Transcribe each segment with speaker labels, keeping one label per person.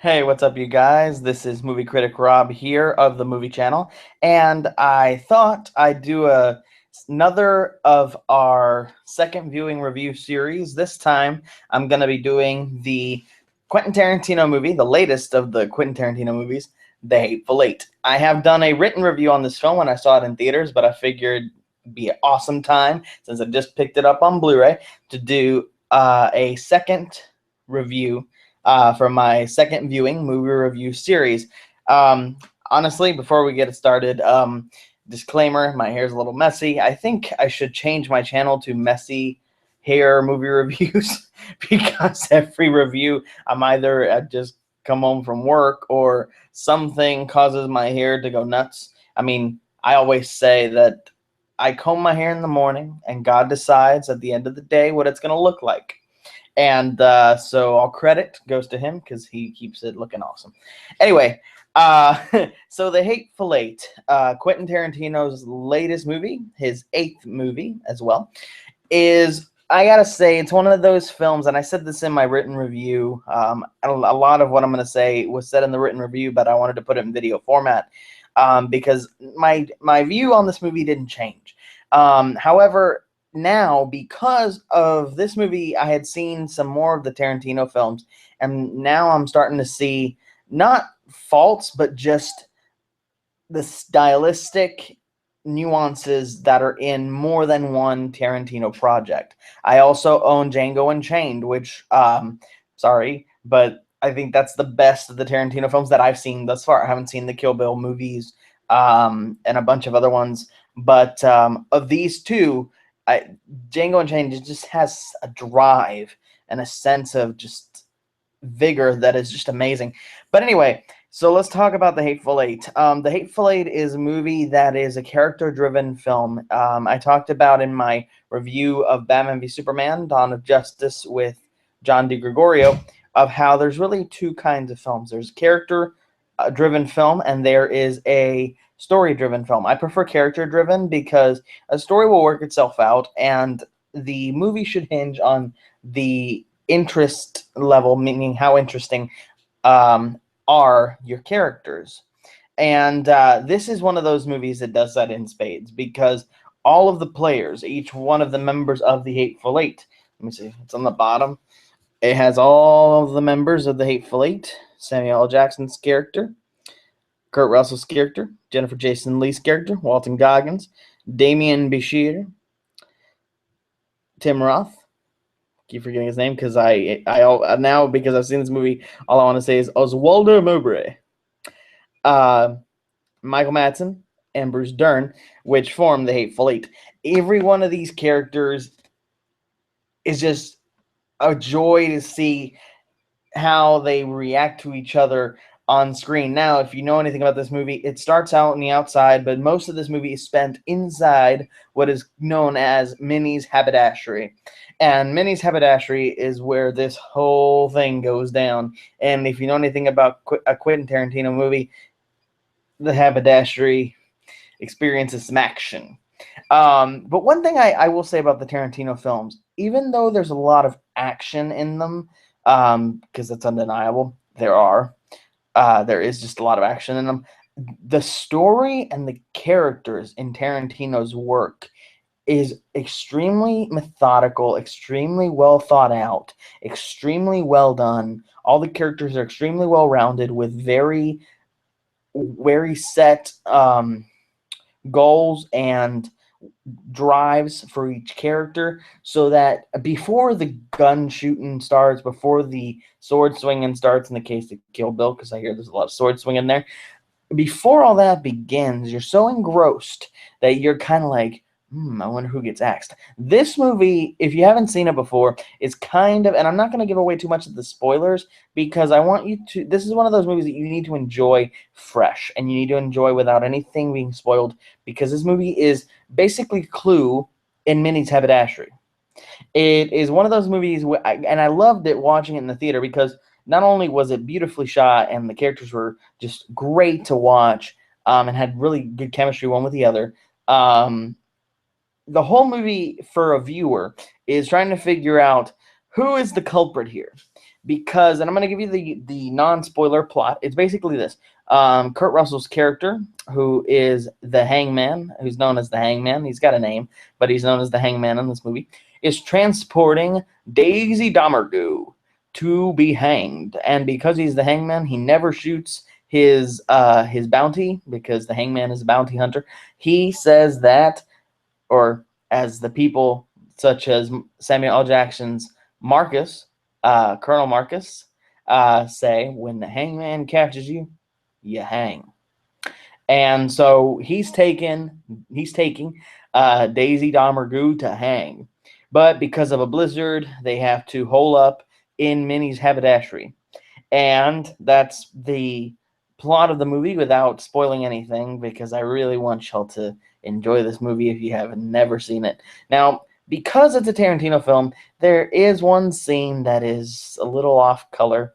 Speaker 1: Hey, what's up, you guys? This is Movie Critic Rob here of the Movie Channel, and I thought I'd do another of our second viewing review series. This time, I'm going to be doing the Quentin Tarantino movie, the latest of the Quentin Tarantino movies, The Hateful Eight. I have done a written review on this film when I saw it in theaters, but I figured it'd be an awesome time, since I just picked it up on Blu-ray, to do a second review for my second viewing movie review series. Honestly, before we get started, disclaimer, my hair's a little messy. I think I should change my channel to Messy Hair Movie Reviews because every review I'm either just come home from work or something causes my hair to go nuts. I mean, I always say that I comb my hair in the morning and God decides at the end of the day what it's going to look like. And so all credit goes to him because he keeps it looking awesome. Anyway, so The Hateful Eight, Quentin Tarantino's latest movie, his eighth movie as well, is, I gotta say, it's one of those films, and I said this in my written review. A lot of what I'm going to say was said in the written review, but I wanted to put it in video format because my view on this movie didn't change. However, now, because of this movie, I had seen some more of the Tarantino films, and now I'm starting to see not faults, but just the stylistic nuances that are in more than one Tarantino project. I also own Django Unchained, which, sorry, but I think that's the best of the Tarantino films that I've seen thus far. I haven't seen the Kill Bill movies and a bunch of other ones, but of these two, Django Unchained just has a drive and a sense of just vigor that is just amazing. But anyway, so let's talk about The Hateful Eight. The Hateful Eight is a movie that is a character-driven film. I talked about in my review of Batman v Superman, Dawn of Justice with John DiGregorio, of how there's really two kinds of films. There's character-driven film, and there is a story-driven film. I prefer character-driven because a story will work itself out, and the movie should hinge on the interest level, meaning how interesting are your characters. And this is one of those movies that does that in spades because all of the players, each one of the members of the Hateful Eight, let me see, it's on the bottom. It has all of the members of the Hateful Eight: Samuel L. Jackson's character, Kurt Russell's character, Jennifer Jason Leigh's character, Walton Goggins, Damian Bichir, Tim Roth. Keep forgetting his name because I now, because I've seen this movie, all I want to say is Oswaldo Mowbray, Michael Madsen, and Bruce Dern, which form the Hateful Eight. Every one of these characters is just a joy to see how they react to each other on screen. Now, if you know anything about this movie, it starts out on the outside, but most of this movie is spent inside what is known as Minnie's haberdashery. And Minnie's haberdashery is where this whole thing goes down. And if you know anything about a Quentin Tarantino movie, the haberdashery experiences some action. But one thing I will say about the Tarantino films, even though there's a lot of action in them, because it's undeniable, there is just a lot of action in them. The story and the characters in Tarantino's work is extremely methodical, extremely well thought out, extremely well done. All the characters are extremely well rounded with very set goals and drives for each character, so that before the gun shooting starts, before the sword swinging starts, in the case of Kill Bill, because I hear there's a lot of sword swinging there, before all that begins, you're so engrossed that you're kind of like, I wonder who gets axed. This movie, if you haven't seen it before, is kind of, and I'm not going to give away too much of the spoilers because I want you to, this is one of those movies that you need to enjoy fresh, and you need to enjoy without anything being spoiled, because this movie is basically Clue in Minnie's haberdashery. It is one of those movies, and I loved it watching it in the theater because not only was it beautifully shot and the characters were just great to watch and had really good chemistry one with the other, the whole movie for a viewer is trying to figure out who is the culprit here. because, and I'm going to give you the non-spoiler plot. It's basically this. Kurt Russell's character, who is the Hangman, who's known as the Hangman, he's got a name, but he's known as the Hangman in this movie, is transporting Daisy Domergue to be hanged. And because he's the Hangman, he never shoots his bounty, because the Hangman is a bounty hunter. He says that, or as the people such as Samuel L. Jackson's Marcus, Colonel Marcus, say, when the Hangman catches you, you hang. And so he's taking Daisy Domergue to hang. But because of a blizzard, they have to hole up in Minnie's haberdashery. And that's the plot of the movie without spoiling anything, because I really want y'all to enjoy this movie if you have never seen it. Now, because it's a Tarantino film, there is one scene that is a little off color,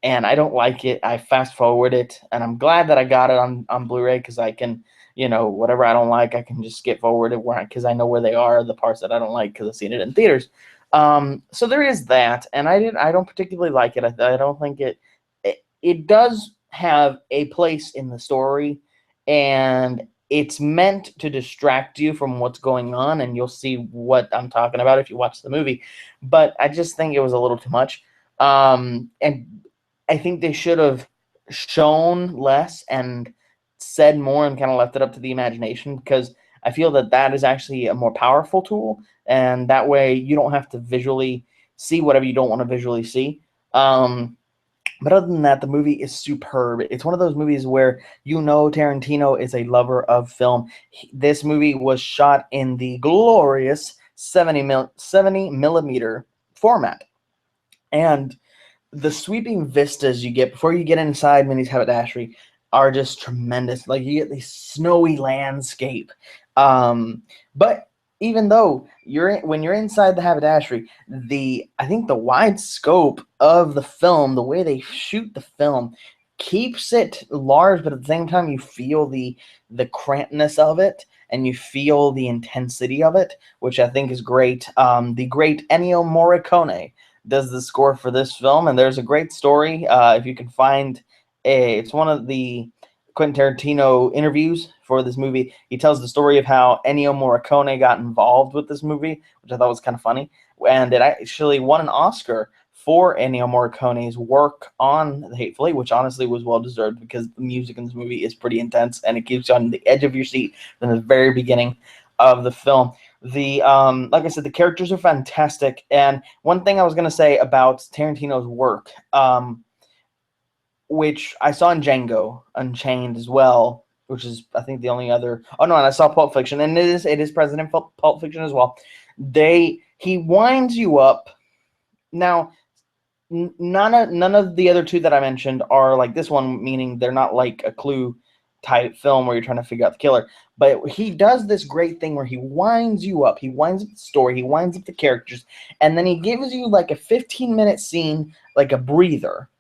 Speaker 1: and I don't like it. I fast forward it, and I'm glad that I got it on Blu-ray, because I can, whatever I don't like, I can just skip forward it, because I know where they are, the parts that I don't like, because I've seen it in theaters. So there is that, and I don't particularly like it. I don't think it does have a place in the story, and it's meant to distract you from what's going on, and you'll see what I'm talking about if you watch the movie. But I just think it was a little too much. And I think they should have shown less and said more and kind of left it up to the imagination, because I feel that is actually a more powerful tool, and that way you don't have to visually see whatever you don't want to visually see. But other than that, the movie is superb. It's one of those movies where Tarantino is a lover of film. This movie was shot in the glorious 70 millimeter format. And the sweeping vistas you get before you get inside Minnie's haberdashery are just tremendous. Like, you get this snowy landscape. But even though when you're inside the haberdashery, I think the wide scope of the film, the way they shoot the film, keeps it large, but at the same time you feel the crampedness of it, and you feel the intensity of it, which I think is great. The great Ennio Morricone does the score for this film, and there's a great story. If you can find it's one of the Quentin Tarantino interviews for this movie. He tells the story of how Ennio Morricone got involved with this movie, which I thought was kind of funny, and it actually won an Oscar for Ennio Morricone's work on The Hateful Eight, which honestly was well deserved, because the music in this movie is pretty intense, and it keeps you on the edge of your seat from the very beginning of the film. Like I said, the characters are fantastic, and one thing I was going to say about Tarantino's work, which I saw in Django Unchained as well, which is, I think, the only other. Oh no, and I saw Pulp Fiction, and it is present in Pulp Fiction as well. He winds you up. Now, none of the other two that I mentioned are like this one, meaning they're not like a Clue type film where you're trying to figure out the killer. But he does this great thing where he winds you up. He winds up the story. He winds up the characters, and then he gives you like a 15-minute scene, like a breather.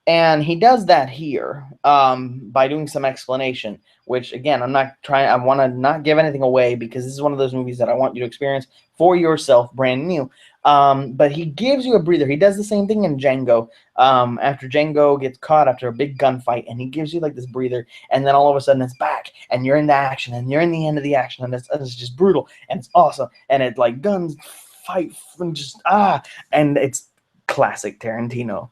Speaker 1: And he does that here by doing some explanation, which, again, I want to not give anything away, because this is one of those movies that I want you to experience for yourself, brand new. But he gives you a breather. He does the same thing in Django. After Django gets caught after a big gunfight, and he gives you like this breather, and then all of a sudden it's back, and you're in the action, and you're in the end of the action, and it's just brutal, and it's awesome, and it's like guns, fight, and just, and it's classic Tarantino.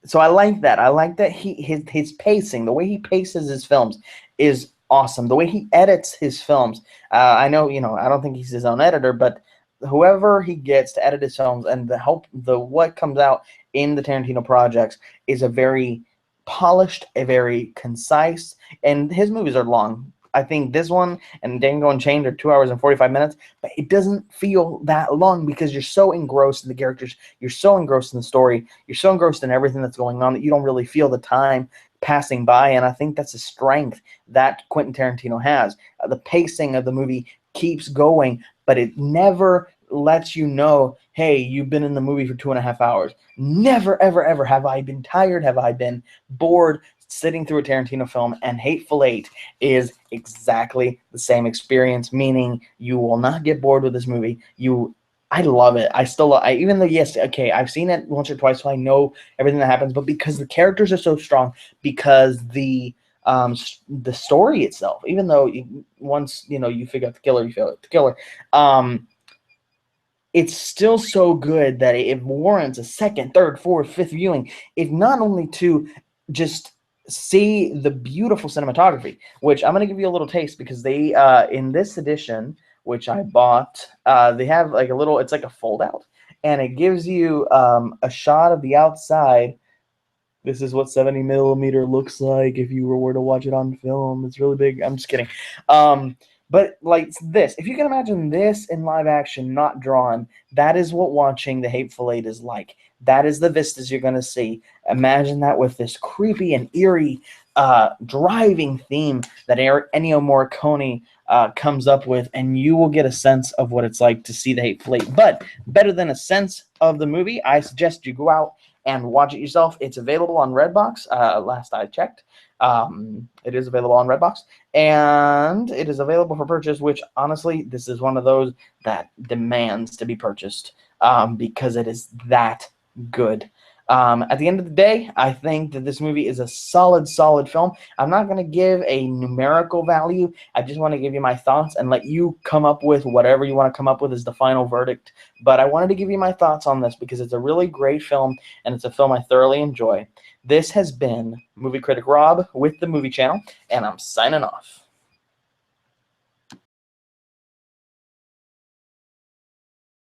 Speaker 1: So I like that. I like that his pacing, the way he paces his films, is awesome. The way he edits his films. I know, I don't think he's his own editor, but whoever he gets to edit his films, and what comes out in the Tarantino projects is a very polished, a very concise, and his movies are long. I think this one and Django Unchained are 2 hours and 45 minutes, but it doesn't feel that long, because you're so engrossed in the characters, you're so engrossed in the story, you're so engrossed in everything that's going on that you don't really feel the time passing by. And I think that's a strength that Quentin Tarantino has. The pacing of the movie keeps going, but it never lets you know, hey, you've been in the movie for 2.5 hours. Never, ever, ever have I been tired, have I been bored sitting through a Tarantino film, and Hateful Eight is exactly the same experience, meaning you will not get bored with this movie. You I love it. I still love, even though, yes, okay, I've seen it once or twice, so I know everything that happens, but because the characters are so strong, because the story itself, even though once you figure out the killer, you figure out the killer, it's still so good that it warrants a second, third, fourth, fifth viewing. If not only to just see the beautiful cinematography, which I'm going to give you a little taste, because they in this edition, which I bought, they have like a little, it's like a fold out, and it gives you a shot of the outside. This is what 70 millimeter looks like if you were to watch it on film. It's really big. I'm just kidding. But like this, if you can imagine this in live action, not drawn, that is what watching The Hateful Eight is like. That is the vistas you're going to see. Imagine that with this creepy and eerie driving theme that Ennio Morricone comes up with, and you will get a sense of what it's like to see The Hateful Eight. But better than a sense of the movie, I suggest you go out and watch it yourself. It's available on Redbox. Last I checked, it is available on Redbox, and it is available for purchase. Which honestly, this is one of those that demands to be purchased because it is that good. At the end of the day, I think that this movie is a solid film. I'm not going to give a numerical value. I just want to give you my thoughts and let you come up with whatever you want to come up with as the final verdict. But I wanted to give you my thoughts on this because it's a really great film, and it's a film I thoroughly enjoy. This has been Movie Critic Rob with the Movie Channel, and I'm signing off.